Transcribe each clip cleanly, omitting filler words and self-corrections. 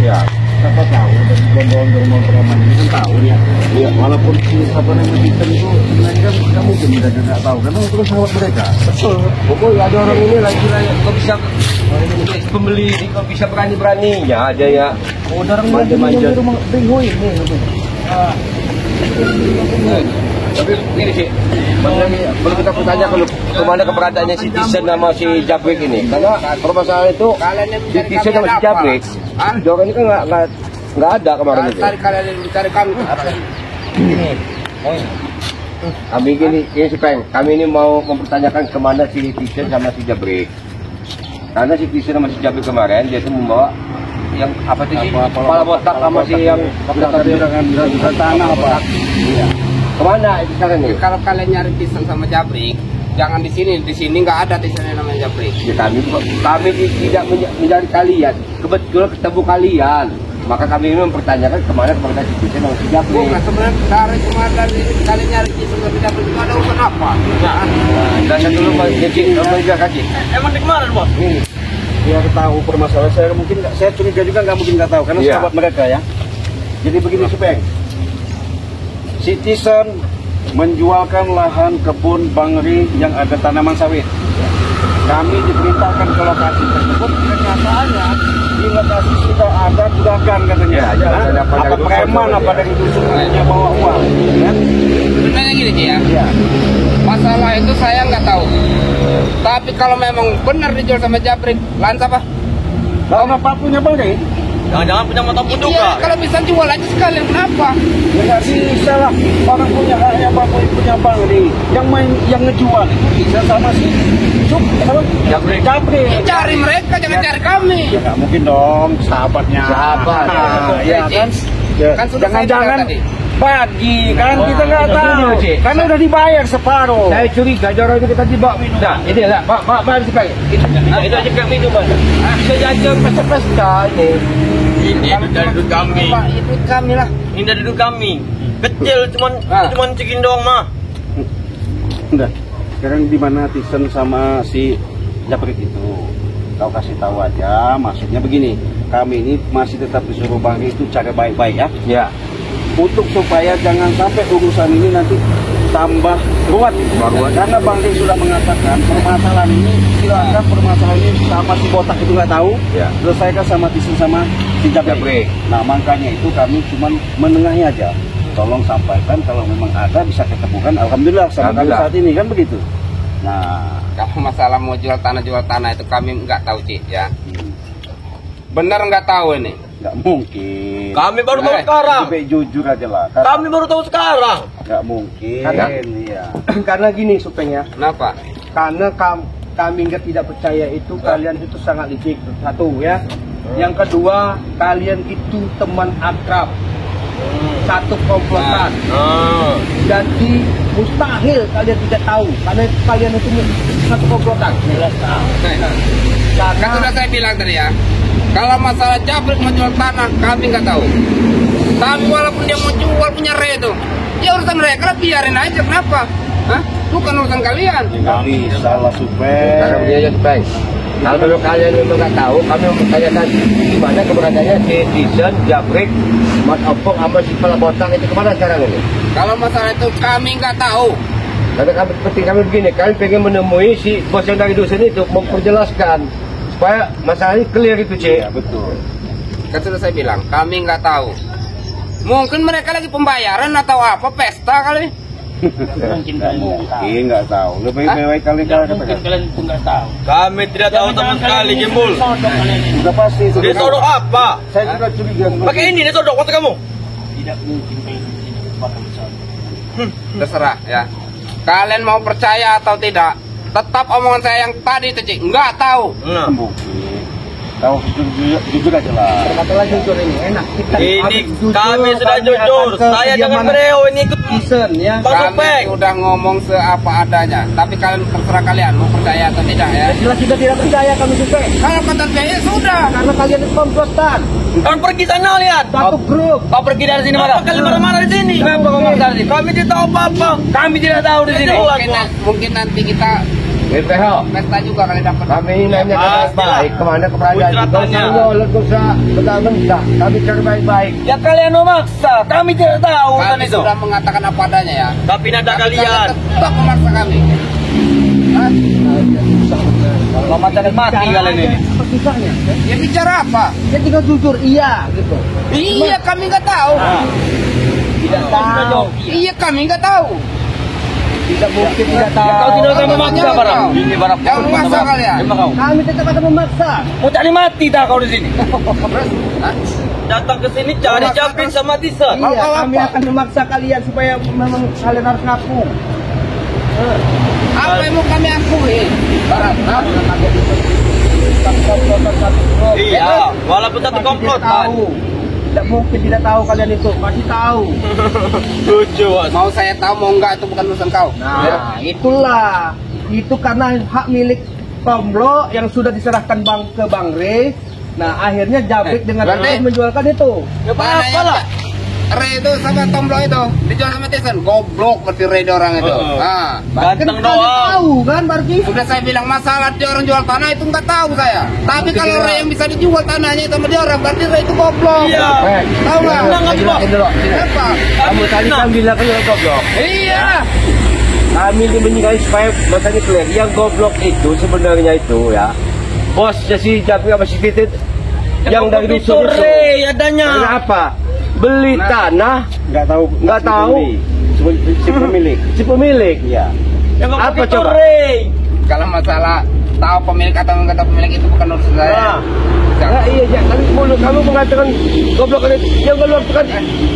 Ya, siapa tahu dari bondong-bondong motor ini kan tahu ya. Ya, walaupun siapa namanya sistem itu sebenarnya kan nggak mungkin mereka nggak tahu karena itu kan sahabat mereka. Betul. Pokoknya ada orang ini lagi kok bisa pembeli ini kok bisa berani-beraninya aja ya. Oh, orang manja-manja rumah bingung ini. Tapi ini sih, perlu kita bertanya kalau kemana keberadaannya si Tisen sama si Jabrik ini. Karena permasalahan itu si Tisen sama si Jabrik, orang ini kan nggak ada kemarin itu. Kalian mencari kami apa? Kami ini si Peng, kami ini mau mempertanyakan kemana si Tisen sama si Jabrik. Karena si Tisen sama si Jabrik kemarin dia itu membawa yang apa tuh sih? Kepala botak sama si yang tanah apa? Iya. Kemana itu sekarang nih? Kalau kalian nyari Tisen sama Jabrik, jangan di sini nggak ada Tisen yang namanya Jabrik. Ya, kami tidak mencari kalian, kebetulan ketemu kalian, maka kami ini mempertanyakan kemana kepada si Tisen sama si Jabrik. Bukan sebenarnya dari kalian nyari Tisen sama Jabrik itu ada urusan apa? Dan dulu Pak Jeki, Kaji. Emang di kemarin bos? Ini. Dia tahu permasalahan saya mungkin nggak, saya curiga juga nggak mungkin nggak tahu karena Iya. sahabat mereka ya. Jadi begini Supeng, si Tisen menjualkan lahan kebun Bangri yang ada tanaman sawit. Kami diperintahkan ke lokasi tersebut, kenyataannya di lokasi sudah ada juragan katanya. Ya, apa preman apa dari dusunnya bawa uang, kan? Sebenarnya gini Ci ya. Iya. Masalah itu saya nggak tahu. Tapi kalau memang benar dijual sama Jabrik, lantas apa? Kalau apa punya Bangri? Jangan-jangan punya motor pun Iya, kalau bisa jual aja sekalian, kenapa? Ya nggak bisa lah, orang punya haknya Bangri punya Bangri. Yang ngejual itu bisa sama si Jabrik. Cari mereka, jangan cari kami. Ya nggak mungkin dong, sahabatnya. Sahabat. Ya kan? Ya, Kan sudah jangan-jangan saya bilang tadi. bagi kan kita nggak betul, tahu. Cik. Karena udah dibayar separuh. Saya curiga orang itu kita dibawa minum. Nah, ini lah, Pak si Peng. Itu aja kan minuman. Bisa jajan pesta-pesta ini. Ini dari duit kami. Pak, itu kami lah. Ini dari duit kami. Kecil, cuman segini doang mah. Udah. Sekarang di mana Tisen sama si Jabrik itu? Kau kasih tahu aja. Maksudnya begini, kami ini masih tetap disuruh Bangri itu cara baik-baik ya. Ya. Untuk supaya jangan sampai urusan ini nanti tambah ruwet. Karena Bang Dik sudah mengatakan permasalahan ini silakan permasalahan ini sama si botak itu nggak tahu, Ya. selesaikan sama Tisen sama si Jabrik. Nah makanya itu kami cuma menengahi aja. Tolong sampaikan kalau memang ada bisa ketemukan. Alhamdulillah sama kami saat ini kan begitu. Nah Kalau masalah mau jual tanah itu kami nggak tahu Ci ya. Benar nggak tahu ini. nggak mungkin. Kami baru tahu sekarang. Lebih jujur aja lah. Kami baru tahu sekarang. Nggak mungkin. Iya. Karena gini Supeng ya, Kenapa? karena kami nggak tidak percaya itu kalian itu sangat licik, satu ya. Yang kedua, kalian itu teman akrab, satu komplotan. Jadi mustahil kalian tidak tahu karena kalian itu satu komplotan. Kan sudah saya bilang tadi ya. Kalau masalah Jabrik menjual tanah, kami nggak tahu. Tapi walaupun dia mau jual punya itu, ya urusan mereka lah, biarin aja. Kenapa? Hah? Bukan urusan kalian. Kami salah Karena Supeng. begini aja Peng. Kalau kalian memang nggak tahu, kami mempertanyakan di mana keberadaannya si Tisen, Jabrik, Mas Opong, sama si Kepala Botak itu kemana sekarang ini? Kalau masalah itu kami nggak tahu. Karena kami begini, kami pengen menemui si bos yang dari dusun itu memperjelaskan supaya masalah ini clear itu Cik. Iya betul. Kan sudah saya bilang, kami nggak tahu. Mungkin mereka lagi pembayaran atau apa, pesta kali. Mungkin nggak tahu. Lebih baik kalian katakan. Kami tidak tahu sama sekali, Jembul. Sudah pasti. Dia sodok apa? Saya juga curiga. Pakai ini dia sodok kata kamu. Terserah ya. Kalian mau percaya atau tidak, tetap omongan saya yang tadi itu Cik, nggak tahu. Nah, Mungkin. Tahu jujur aja lah. Berkatalah jujur ini enak. Kita Ini harus jujur, kami sudah kami jujur. akan ke Saya dengan kediaman beliau ini ikut Jason ya. Bang Kami Supek. udah ngomong seapa adanya. Tapi kalian terserah kalian mau percaya atau tidak ya. Jelas sudah tidak percaya kami Supek. Kalau kata saya sudah. Karena kalian itu komplotan. Kalian pergi sana lihat. Satu grup. Kau pergi dari sini marah. Kalian marah-marah di sini. Kenapa kau marah di sini? Kami tidak tahu apa-apa. Kami tidak tahu di sini. Mungkin nanti kita BPH. pesta juga kalian dapat. Kami ini namanya Pastilah. baik. Kemana keberadaan? Kau Putratannya. nyolot kau usah mentah-mentah. Kami cari baik-baik. Ya kalian memaksa. Kami tidak tahu kan Kami itu. sudah mengatakan apa adanya ya. Tapi nada Tapi kalian. tetap memaksa kami. Hah? Kalau matakan mati kalian ini. Apa susahnya? Ya bicara apa? Ya tinggal jujur iya gitu. Iya kami nggak tahu. Tidak tahu. Iya kami nggak tahu. Tidak mungkin tidak tahu. Kau tidak usah memaksa Jangan barang. tahu. Ini barang. Jangan memaksa kalian. Emang kau. Kami tetap akan memaksa. Mau cari mati tak kau di sini? Hah? Datang ke sini cari Japrik sama Tisan. Mau Iya, kau kami apa? akan memaksa kalian supaya memang kalian harus ngaku. Apa yang mau kami akui? Barat, hah? Iya, walaupun satu komplotan. Tahu. Tidak mungkin tidak tahu kalian itu, pasti tahu. Lucu, Mas. Mau saya tahu mau enggak itu bukan urusan kau. Nah, itulah. Itu karena hak milik Komlo yang sudah diserahkan ke Bang Rey. Nah, akhirnya Japrik dengan berarti- terus menjualkan itu. Ya apa lah. Re itu sama Tomblo itu dijual sama Tyson. Goblok berarti Re orang itu. Ah. Ganteng Kan kalian doang. tahu kan berarti? Sudah saya bilang masalah dia orang jual tanah itu nggak tahu saya. Tapi kalau Re yang bisa dijual tanahnya itu sama dia orang berarti Re itu goblok. Iya. Tahu nggak? Tenang, Bang. Kenapa? Kamu tadi kan bilang kan goblok. Iya. Kami ini menyingkai supaya makanya clear. Yang goblok itu sebenarnya itu ya. Bosnya si Japri apa si Titit yang dari dusun itu. adanya. Karena apa? Beli tanah Nggak tahu. nggak tahu Si pemilik. si pemilik ya. Emang Apa begitu, coba? Rey? Kalau masalah tahu pemilik atau nggak tahu pemilik itu bukan urusan saya. Nah, iya ya, tapi mulut kamu mengatakan goblok kan itu. Yang goblok itu kan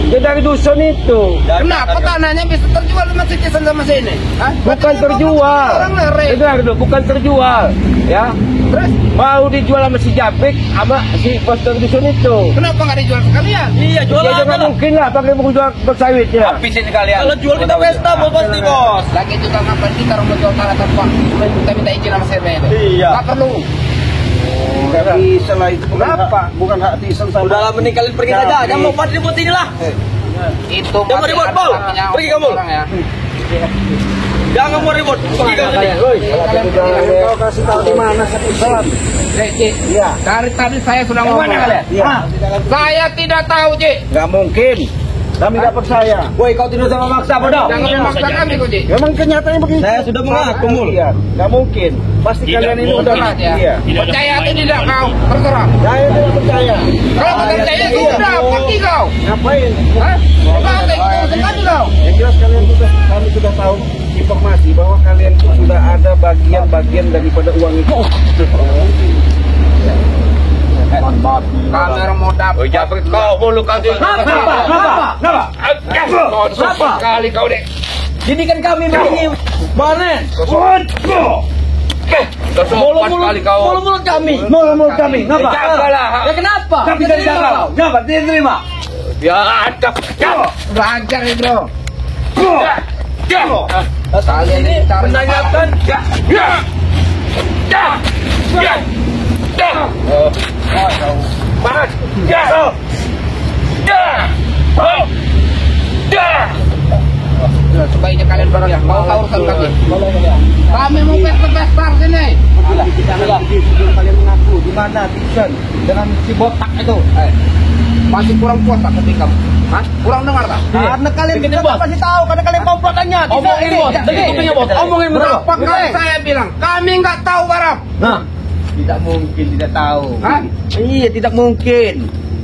yang dari dusun itu. Kenapa tanahnya bisa terjual sama si Tyson sama si ini? Hah? Bukan terjual. Orang lah, Re. Dengar dulu, bukan terjual. Ya. Terus Mau dijual sama si Japrik sama si bos dari dusun itu. kenapa nggak dijual sekalian? Iya, jual Ya aja jangan lah. mungkin lah pakai mau jual bersawit ya. Habis ini kalian. Kalau jual kita pesta, bos pasti, bos. Lagi juga ngapain kita orang jual tanah tanpa kita minta izin sama Serbe itu? Iya. Nggak perlu. Nggak bisa lah itu. Kenapa? Bukan hak Tyson sama. Udahlah, mending kalian pergi saja. Jangan mau pada ribut inilah. Itu Jangan masih ribut, ada Paul. namanya Pergi kamu. orang ya. Jangan mau ribut. Pergi kamu sini. Kau kasih tahu di mana Tyson? Iya. Dari tadi saya sudah ngomong. mana kalian? Iya. Saya tidak tahu, Ci. Nggak mungkin. Kami nggak percaya. Woi, kau tidak usah memaksa bodoh. Jangan memaksa kami, kok, Ci. Memang kenyataannya begitu. Saya sudah mengaku, Mul. Iya. Nggak mungkin. Pasti kalian ini udah Berat ya. Iya. Percaya atau tidak kau? Terserah. Saya tidak percaya. Kalau kau percaya sudah, pergi kau. Ngapain? Hah? Kau tak ikut urusan kami kau. Yang jelas kami sudah tahu informasi bahwa kalian itu sudah ada bagian-bagian daripada uang itu. Kami orang mau dapat. Oh, Japrik kau mulut kau itu. Kenapa? Kau sopan sekali kau deh. Ini kan kami begini. Banen. Sekali kau. Mulut kami. Mulut kami. Kenapa? Jagalah. Ya kenapa? Kami tidak jaga. Kenapa? Tidak terima. Ya ada. Belajar nih, bro. Kalian ini menanyakan. Sebaiknya kalian pergi ya. Mau tahu urusan kami. Kami mau pesta-pesta sini. Sebelum kalian mengaku di mana Tyson dengan si botak itu. Masih kurang puas tak ketika kamu? Hah? Kurang dengar tak? Karena kalian Begini, tidak Bos. pasti tahu karena kalian komplotannya. Omongin, Bos. Dengar kupingnya, Bos. Omongin betul. Berapa kali saya bilang? Kami nggak tahu barang. Nah, tidak mungkin tidak tahu. Hah? Iya, tidak mungkin.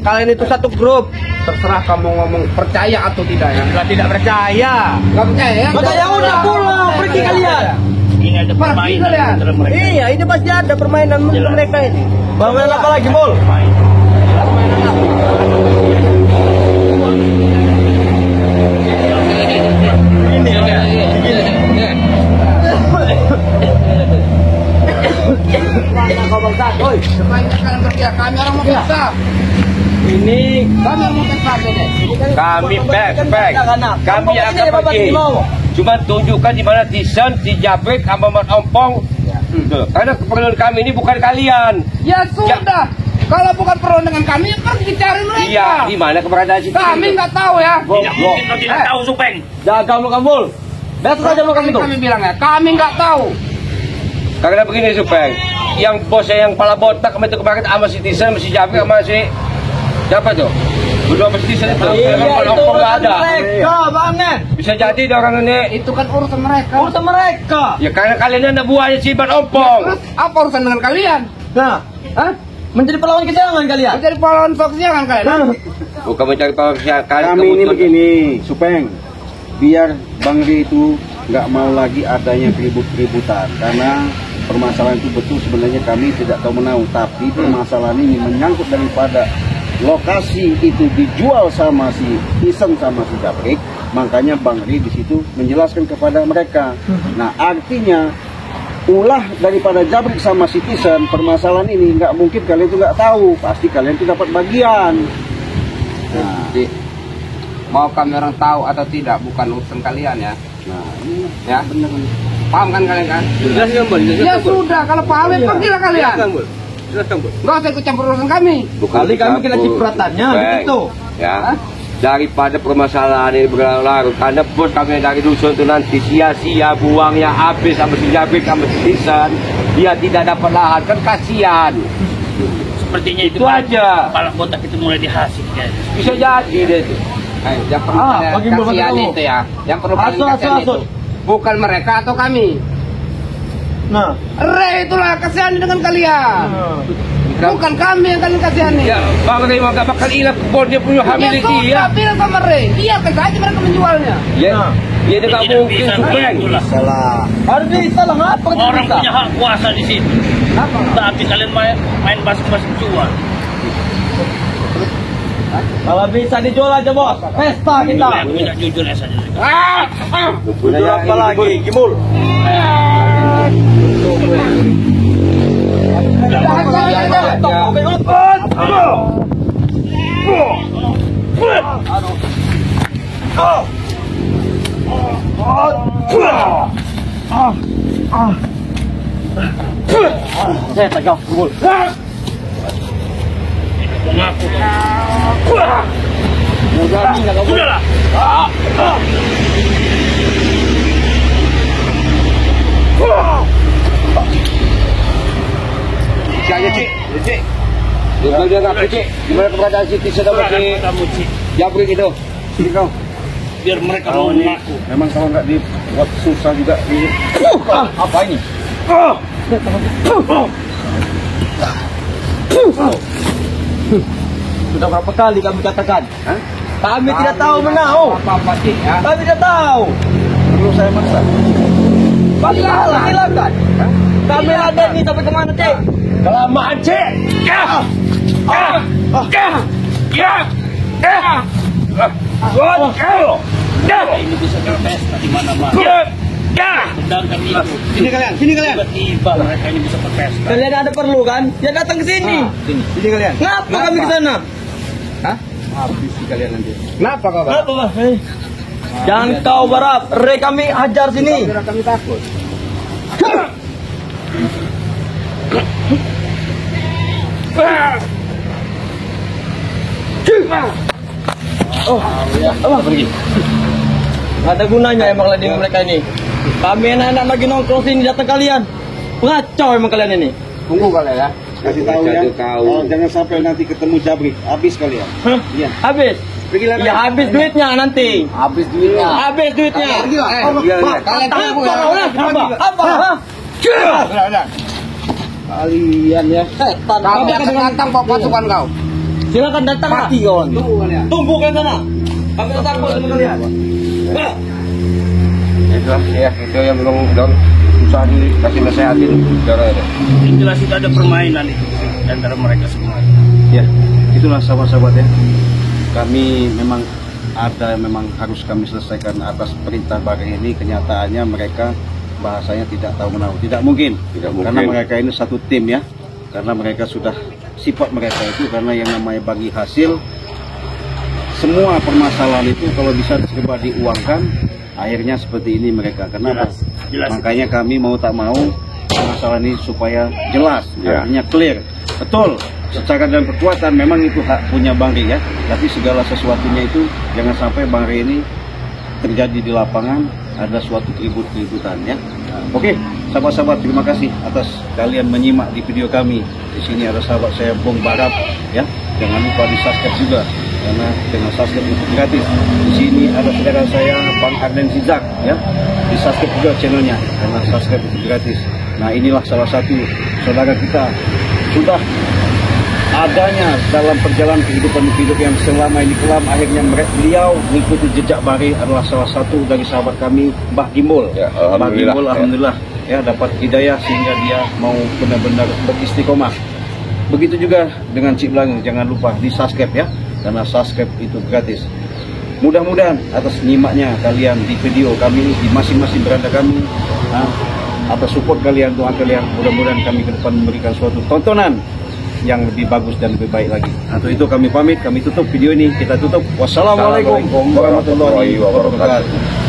Kalian itu satu grup. Terserah kamu ngomong percaya atau tidak ya. Nggak tidak percaya. Nggak percaya ya? Maka ya udah pulang. Pergi kalian. Pergi kalian. Iya, ini pasti ada permainan mereka ini. Bangun apa lagi, Mul? Mana kau bangsa? Oi, Sebaiknya kalian pergi ya. Kami yang mau tempatnya deh. Kami kami akan pergi. Cuma tunjukkan di mana Tisan, si Jabrik, sama Mat Ompong. Tuh, karena keperluan kami ini bukan kalian. Ya sudah. Kalau bukan perlu dengan kami, ya pergi cari mereka. Iya, di mana keberadaan si Tisan? Kami nggak tahu ya. Tidak mungkin kau tidak tahu, Supeng. Jaga mulut kamu. Betul saja mulut kamu itu. Kami bilang ya, kami nggak tahu. Karena begini Supeng, yang bosnya yang kepala botak kemarin itu kemarin sama si Tisan, sama si Jabrik, sama si siapa tuh? Berdua sama si Tisan itu. Mat Ompong nggak ada. Mereka, Bang. Bisa jadi dia orang ini. Itu kan urusan mereka. Urusan mereka. Ya karena kalian anak buahnya si Mat Ompong. Terus apa urusan dengan kalian? Nah, Hah? menjadi pahlawan kesiangan kalian. Jadi pahlawan kesiangan kalian? Bukan mencari power Kami ini begini, Supeng, biar Bang Ri itu nggak mau lagi adanya ribut-ributan, karena permasalahan itu betul sebenarnya kami tidak tahu menau, tapi permasalahan ini menyangkut daripada lokasi itu dijual sama si Tisan sama si Jabrik, makanya Bang Ri di situ menjelaskan kepada mereka. Nah artinya ulah daripada Jabrik sama si Tisan, permasalahan ini nggak mungkin kalian itu nggak tahu, pasti kalian itu dapat bagian. Nah, Jadi, mau kami orang tahu atau tidak bukan urusan kalian ya. nah ini Ya, benar. paham kan kalian kan? Jelaskan, Bang. Ya sudah, kalau paham ya pergilah kalian. Nggak usah ikut campur urusan kami. Kali kami kena cipratannya, begitu. Ya. Daripada permasalahan ini berlarut, karena bos kami dari dusun itu nanti sia-sia buangnya habis sama si Jabrik sama si Tisan, dia tidak dapat lahan, kan kasihan. Sepertinya itu Itu aja. kepala botak itu mulai dihasilkan. Bisa jadi deh itu. Yang perlu bagi kalian bapak kasihan kamu. itu ya. Yang perlu kalian Aso, kasihan aso, itu. aso. Bukan mereka atau kami. Nah, Itulah kasihan dengan kalian. Bukan kami yang kalian kasihani. Ya, Bang Ray gak bakal hilang kebun dia punya Ya hamil sudah, dia. bilang sama Ray. Biarkan saja mereka menjualnya. Ya, ya dia gak Tidak mungkin bisa Supeng. begitulah. Salah. harus bisa lah, ngapa kita Orang bisa? punya hak kuasa di situ. Apa? Tapi kalian main basing-basing jual. Kalau bisa dijual aja, Bos. Pesta kita. Tidak jujur ya saja. Jujur apa lagi, Gimul? Saya tegak, Gimul. Mengaku. Sudahlah. Jangan Cik. Cik. Dia nggak Cik. Gimana keberadaan si Tisan sama si Kamu Cik, Jabrik itu? Sini kau. biar mereka Kau mau ini mengaku. memang kalau nggak dibuat susah juga. Apa ini? Sudah berapa kali kami katakan? Hah? Kami tidak tahu menau. Apa-apa sih ya. Kami tidak tahu. Perlu saya maksa. Silakan. Kami ladeni sampai kemana, Cek? Kelamaan Cik. Ya. Ya. Ya. Ya. Ya. Ya. Ini bisa berpesta di mana-mana. Ya. Ya. Sedangkan itu Sini kalian, sini kalian. tiba-tiba mereka ini bisa berpesta. Kalian ada perlu kan? Ya datang ke sini. Sini kalian. Ngapa kami ke sana? Habis kalian nanti. Kenapa kau? Kenapa, Bang? Jangan kau barap. Re kami hajar sini. Kira kami takut. Apa pergi? Nggak ada gunanya emang ladeni mereka ini. Kami anak-anak lagi nongkrong sini datang kalian. Pengacau emang kalian ini. Tunggu kalian ya. Kasih tahu ya. Kasih tahu. Oh, jangan sampai nanti ketemu Jabrik. Habis kalian. Hah? Iya. Habis. Pergilah. Ya habis duitnya nanti. Habis duitnya. Habis duitnya. Pergilah. Kalian tunggu ya. Apa? Hah? Kalian ya. Setan. Kami akan datang bawa pasukan kau. Silakan datang. Mati kawan. Tunggu kalian. Tunggu ke sana. Kami datang sama kalian. Itu yang belum susah dikasih nasihatin. Yang jelas itu ada permainan itu di antara mereka semua. Ya, itulah sahabat-sahabat ya. Kami memang harus kami selesaikan atas perintah Bagri ini. Kenyataannya mereka bahasanya tidak tahu menau. Tidak mungkin. Karena mereka ini satu tim ya. Karena mereka sudah sifat mereka itu karena yang namanya bagi hasil semua permasalahan itu kalau bisa coba diuangkan, akhirnya seperti ini mereka. Kenapa? Makanya kami mau tak mau masalah ini supaya jelas, artinya clear. Betul, secara dan kekuatan memang itu hak punya Bang Ri ya, tapi segala sesuatunya itu jangan sampai Bang Ri ini terjadi di lapangan ada suatu keributan ya. Oke, sahabat-sahabat, terima kasih atas kalian menyimak di video kami. Di sini ada sahabat saya Bung Barap ya. Jangan lupa di subscribe juga karena dengan subscribe itu gratis. Di sini ada saudara saya Bang Arden Sizak ya. Di subscribe juga channelnya karena subscribe itu gratis. Nah, inilah salah satu saudara kita sudah adanya dalam perjalanan kehidupan hidup yang selama ini kelam, akhirnya beliau mengikuti jejak Bang Ri, adalah salah satu dari sahabat kami, Mbah Gimbol. Ya, Mbah Gimbol alhamdulillah ya dapat hidayah sehingga dia mau benar-benar beristiqomah. Begitu juga dengan Cik Blang, jangan lupa di subscribe ya, karena subscribe itu gratis. Mudah-mudahan atas nyimaknya kalian di video kami di masing-masing beranda kami, atas support kalian, doa kalian, mudah-mudahan kami ke depan memberikan suatu tontonan yang lebih bagus dan lebih baik lagi. Untuk itu kami pamit, kami tutup video ini, kita tutup. Wassalamualaikum warahmatullahi wabarakatuh.